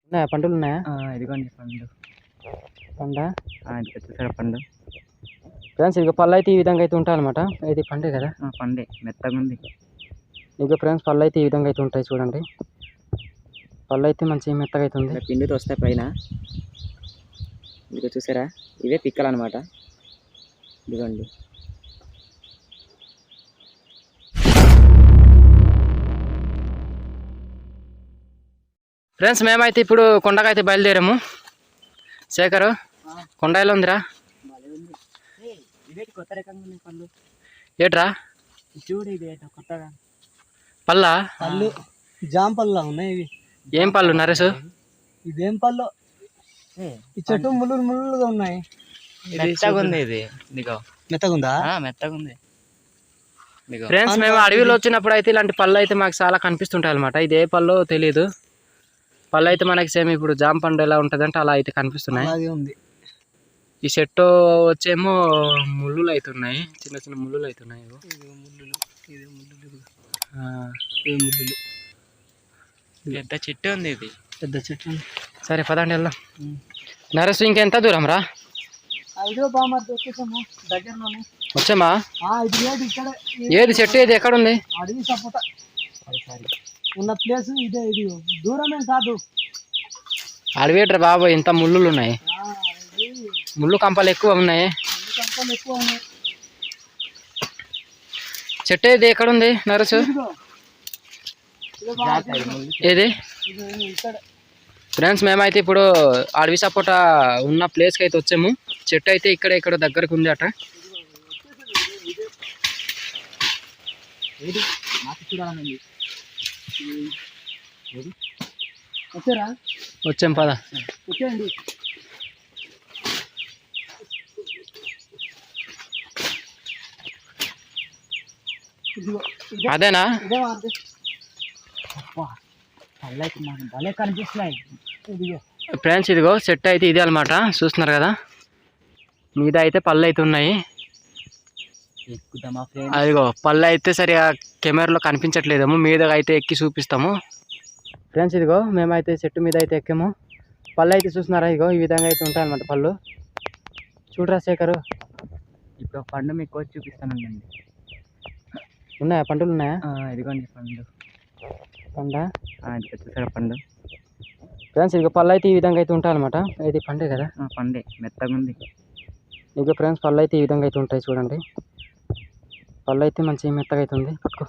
ఉన్నాయా పండులు ఉన్నాయా? ఇదిగోండి పండు. పండా ఇది చూసారా పండు? ఫ్రెండ్స్ ఇక పళ్ళు అయితే ఈ విధంగా అయితే ఉంటాయి అనమాట. ఇది పండే కదా, పండే మెత్తగా ఉంది. ఇక ఫ్రెండ్స్ పళ్ళు అయితే ఈ విధంగా అయితే ఉంటాయి చూడండి. పళ్ళు అయితే మంచి మెత్తగా అయితే ఉంది. పిండితో వస్తాయి పైన. ఇదిగో చూసారా, ఇవే పిక్కలు అనమాట. ఇదిగోండి. ఫ్రెండ్స్ మేమైతే ఇప్పుడు కొండకైతే బయలుదేరాము. శేఖరు కొండ ఎలా ఉందిరా? కొత్త రకంగా పళ్ళు ఏట్రా చూడు, ఇది కొత్తగా పళ్ళా? పళ్ళు జామ పళ్ళు ఉన్నాయి ఇవి. ఏం పళ్ళు నరేసు? ఇదేం పళ్ళు? ఈ చెట్టు ముళ్ళు ముళ్ళుగా ఉన్నాయి. మెత్తగా ఉంది. ఇది మెత్తగా ఉందా? మెత్తగా ఉంది. ఫ్రెండ్స్ మేము అడవిలో వచ్చినప్పుడు అయితే ఇలాంటి పళ్ళు అయితే మాకు చాలా కనిపిస్తుంటాయి అనమాట. ఇది ఏ పళ్ళు తెలియదు. పళ్ళు అయితే మనకి సేమ్ ఇప్పుడు జామ పండు ఎలా ఉంటుంది అంటే అలా అయితే కనిపిస్తున్నాయి. ఈ చెట్టు వచ్చేమో ముళ్ళులు అవుతున్నాయి, చిన్న చిన్న ముళ్ళులు అవుతున్నాయి. పెద్ద చెట్టు ఉంది, ఇది పెద్ద చెట్టు. సరే పదండి వెళ్దాం. నరేష్ ఇంకెంత దూరం రా? వచ్చామా? ఏది చెట్టు ఏది ఎక్కడ ఉంది? అడవి సపోటా ఉన్న ప్లేస్ ఇదే. ఇది దూరమే కాదు, అడవేట్రా బాబు, ఇంత ముళ్ళులు ఉన్నాయి. ముళ్ళు కంపలు ఎక్కువ ఉన్నాయి. చెట్టు ఏది ఎక్కడ ఉంది నరసు? ఏది? ఫ్రెండ్స్ మేమైతే ఇప్పుడు అడవి సపోటా ఉన్న ప్లేస్కి అయితే వచ్చాము. చెట్టు అయితే ఇక్కడ ఇక్కడ దగ్గరకు ఉంది అట. వచ్చాం పద. అదేనా? ఫ్రెండ్స్ ఇదిగో చెట్టు అయితే ఇదే అనమాట, చూస్తున్నారు కదా. మీద అయితే పళ్ళు అయితే ఉన్నాయి. అదిగో పళ్ళు అయితే సరిగా కెమెరాలో కనిపించట్లేదేమో, మీద అయితే ఎక్కి చూపిస్తాము. ఫ్రెండ్స్ ఇదిగో మేమైతే చెట్టు మీద అయితే ఎక్కాము. పళ్ళు అయితే చూస్తున్నారా, ఇదిగో ఈ విధంగా అయితే ఉంటాయి అనమాట పళ్ళు. చూడరా శేఖరు, ఇప్పుడు పండు మీకు వచ్చి చూపిస్తానండి. ఉన్నాయా పండులు ఉన్నాయా? ఇదిగోండి పండు. పండా చూసారా పండు? ఫ్రెండ్స్ ఇక పళ్ళు అయితే ఈ విధంగా అయితే ఉంటాయి అనమాట. ఇది పండే కదా, పండే మెత్తగా ఉంది. ఇక ఫ్రెండ్స్ పళ్ళు అయితే ఈ విధంగా అయితే ఉంటాయి చూడండి. పళ్ళు అయితే మంచి మెత్తగా అయితే ఉంది. పట్టుకో,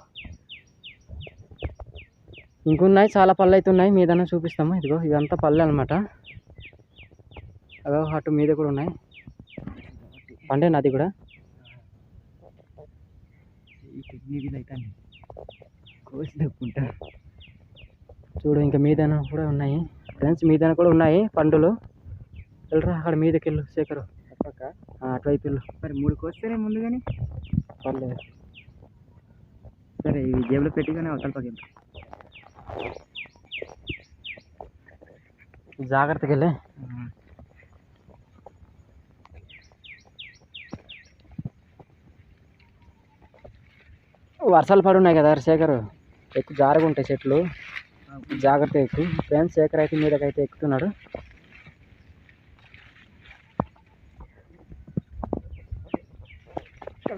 ఇంకున్నాయి చాలా పళ్ళు అయితే ఉన్నాయి. మీదనే చూపిస్తాము. ఇదిగో ఇదంతా పళ్ళు అనమాట. అదో అటు మీద కూడా ఉన్నాయి. పండే నది కూడా. చూడు ఇంకా మీదన కూడా ఉన్నాయి ఫ్రెండ్స్, మీదన కూడా ఉన్నాయి పండులు. వెళ్ళరా అక్కడ మీదకి వెళ్ళు శేఖరు, అటువైపు వెళ్ళు. మరి 3 కోస్తేనే ముందు కానీ పర్లేదు. సరే ఇవి జేబులో పెట్టిగానే అవతల పక్కన జాగ్రత్తగా వెళ్ళి. వర్షాలు పడి ఉన్నాయి కదా శేఖర్, ఎక్కువ జారగా ఉంటాయి చెట్లు, జాగ్రత్త ఎక్కువ. ఫ్రెండ్స్ శేఖర్ అయితే మీదకైతే ఎక్కుతున్నాడు.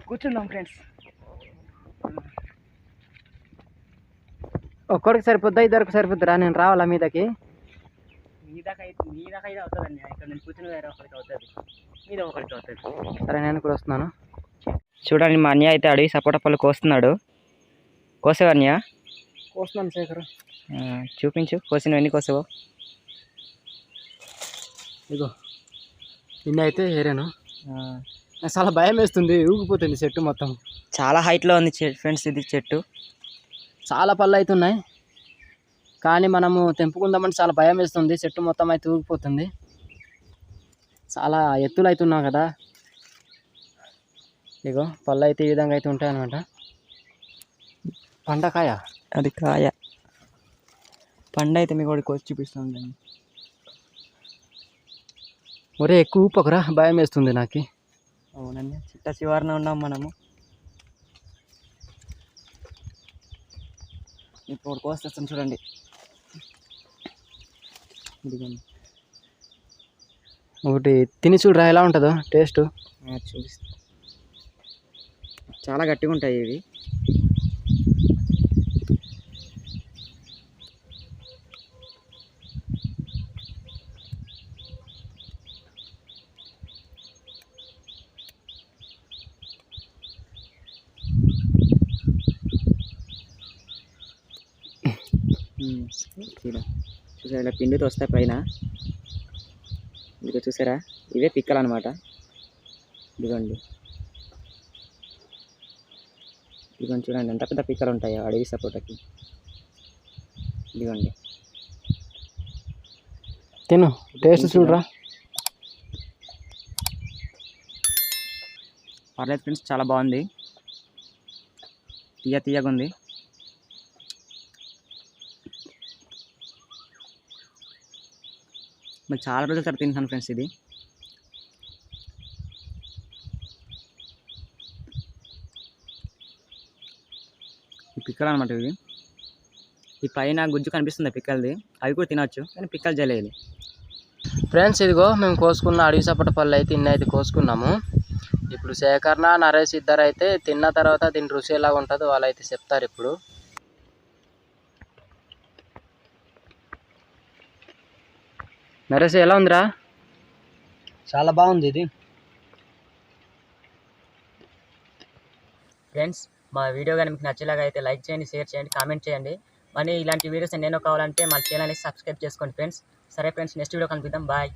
కూర్చుందాం ఫ్రెండ్స్. ఒక్కడికి సరిపోద్దా, ఇద్దరికి సరిపోద్దిరా? నేను రావాలా మీదకి? మీదకైతే అవుతుందండి. ఇక్కడ నేను కూర్చుని వేరే ఒకరికి అవుతుంది, మీద ఒకరికి అవుతుంది. సరే నేను కూడా వస్తున్నాను. చూడండి మా అన్నయ్య అయితే అడవి సపోటా పళ్ళు కోస్తున్నాడు. కోసావు అన్నయ్య? కోస్తున్నాను శేఖర్. చూపించు కోసినవన్నీ కోసావు. ఇగో ఇన్ని అయితే ఏరాను. నాకు చాలా భయం వేస్తుంది, ఊగిపోతుంది చెట్టు మొత్తం. చాలా హైట్లో ఉంది ఫ్రెండ్స్ ఇది చెట్టు. చాలా పళ్ళు అవుతున్నాయి కానీ మనము తెంపుకుందామంటే చాలా భయం వేస్తుంది. చెట్టు మొత్తం అయితే ఊగిపోతుంది. చాలా ఎత్తులు అవుతున్నావు కదా. ఇగో పళ్ళు అయితే ఈ విధంగా అయితే ఉంటాయి అన్నమాట. పండకాయ అది కాయ. పండు అయితే మీకు ఒకటి కోసి చూపిస్తుంది. ఒరే ఎక్కువ ఊపకురా, భయం వేస్తుంది నాకు. అవునండి, చిట్ట చివరన ఉన్నాం మనము. ఇప్పుడు కోస్తాం చూడండి. ఇదిగోండి. ఒకటి తిని చూడరా ఎలా ఉంటుందో టేస్ట్. చూపిస్తా. చాలా గట్టిగా ఉంటాయి ఇవి. చూసారా ఇలా పిండితో వస్తాయి పైన. ఇదిగో చూసారా, ఇవే పిక్కలు అనమాట. ఇదిగోండి ఇదిగోండి, చూడండి ఎంత పెద్ద పిక్కలు ఉంటాయో అడవి సపోటాకి. ఇదిగోండి తిను, టేస్ట్ చూడరా. పర్లేదు ఫ్రెండ్స్, చాలా బాగుంది, తీయగా ఉంది. మరి చాలా రోజుల తర్వాత తింటాను ఫ్రెండ్స్ ఇది. ఈ పిక్కలు అనమాట ఇవి. ఈ పైన గుజ్జు కనిపిస్తుంది పిక్కలది, అవి కూడా తినవచ్చు, కానీ పిక్కలు జలేదు. ఫ్రెండ్స్ ఇదిగో మేము కోసుకున్న అడవి సపోటా పళ్ళు అయితే ఇన్ని అయితే కోసుకున్నాము. ఇప్పుడు సేకరణ, నరేష్ ఇద్దరు అయితే తిన్న తర్వాత దీని రుచి ఎలా ఉంటుందో వాళ్ళు అయితే చెప్తారు. ఇప్పుడు నరేష్ ఎలా ఉందిరా? చాలా బాగుంది ఇది. ఫ్రెండ్స్, మా వీడియో కానీ మీకు నచ్చేలాగా అయితే లైక్ చేయండి, షేర్ చేయండి, కామెంట్ చేయండి. మరి ఇలాంటి వీడియోస్ ఎన్నెన్నో కావాలంటే మా ఛానల్ని సబ్స్క్రైబ్ చేసుకోండి ఫ్రెండ్స్. సరే ఫ్రెండ్స్, నెక్స్ట్ వీడియో కనిపిద్దాం. బాయ్.